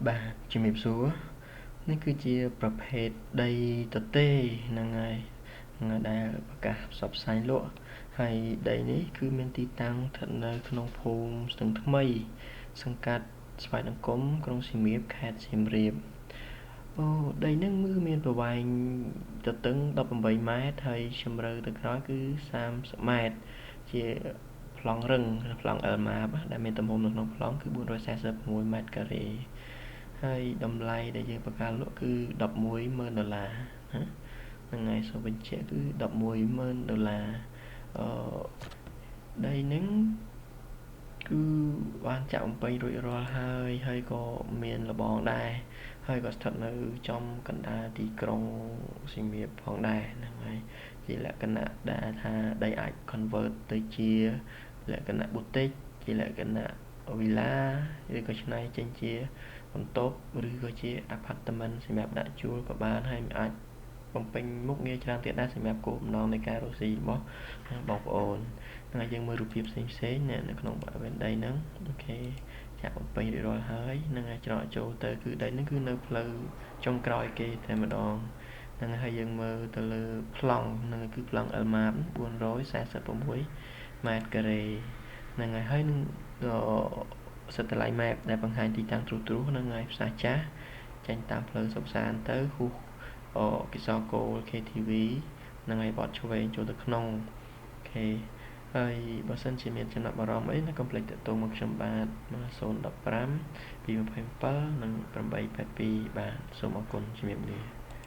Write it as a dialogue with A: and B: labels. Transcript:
A: បាទជំរាបសួរនេះគឺជាប្រភេទដីទទេហ្នឹងហើយដែលប្រកាសផ្សព្វផ្សាយលក់ហើយដីនេះគឺមានទីតាំងស្ថិតនៅក្នុងភូមិស្ទឹងថ្មីសង្កាត់ស្វាយអង្គមក្រុងសៀមរាបខេត្តសៀមរាបដីហ្នឹងមានប្រវែងទទឹង18ម៉ែត្រហើយជម្រៅទៅក្រោយគឺ30ម៉ែត្រជាប្លង់រឹងប្លង់ LMAP ដែលមានទំហំនៅក្នុងប្លង់គឺ446ម៉ែត្រការ៉េហើយតម្លៃដែលយើងប្រកាសលក់គឺ$11,000ហ្នឹងហើយសូមបញ្ជាក់គឺ$11,000ដីហ្នឹងគឺបានចាក់បំពេញរួចរាល់ហើយក៏មានលបងដែរហើយក៏ស្ថិតនៅចំកណ្ដាលទីក្រុងសៀមរាបផងដែរហ្នឹងហើយជាលក្ខណៈដែលថាដីអាច convert ទៅជាលក្ខណៈ boutique ជាលក្ខណៈ villa ឬក៏ច្នៃចេញជាបន្ទប់ឬក៏ជា apartment សម្រាប់ដាក់ជួលក៏បានហើយអាចបំពេញមុខងារច្រើនទៀតដែរសម្រាប់គោលបំណងនៃការរកស៊ីរបស់បងប្អូនហើយយើងមើលរូបភាពផ្សេងៗនៅក្នុងបរិវេណដីហ្នឹងអូខេចាក់បំពេញរួចរាល់ហើយនឹងអាចច្រកចូលទៅគឺដីហ្នឹងគឺនៅផ្លូវចុងក្រោយគេតែម្ដងហ្នឹងហើយយើងមើលទៅលើប្លង់ហ្នឹងគឺប្លង់ LMAP 446ម៉ែត្រការ៉េហ្នឹងហើយនឹងsatellite map ដែលបង្ហាញទីតាំងទ្រុសហ្នឹងហើយផ្សារចាស់ចេញតាមផ្លូវសុកសានទៅហ៊ូគិសរគោល KTV ហ្នឹងហើយបត់ឆ្វេងចូលទៅក្នុងអូខេហើយបើសិនជាមានចំណាប់អារម្មណ៍អីណាកុំភ្លេចទាក់ទងមកខ្ញុំបាទ015 227 និង882បាទសូមអរគុណជំរាបលា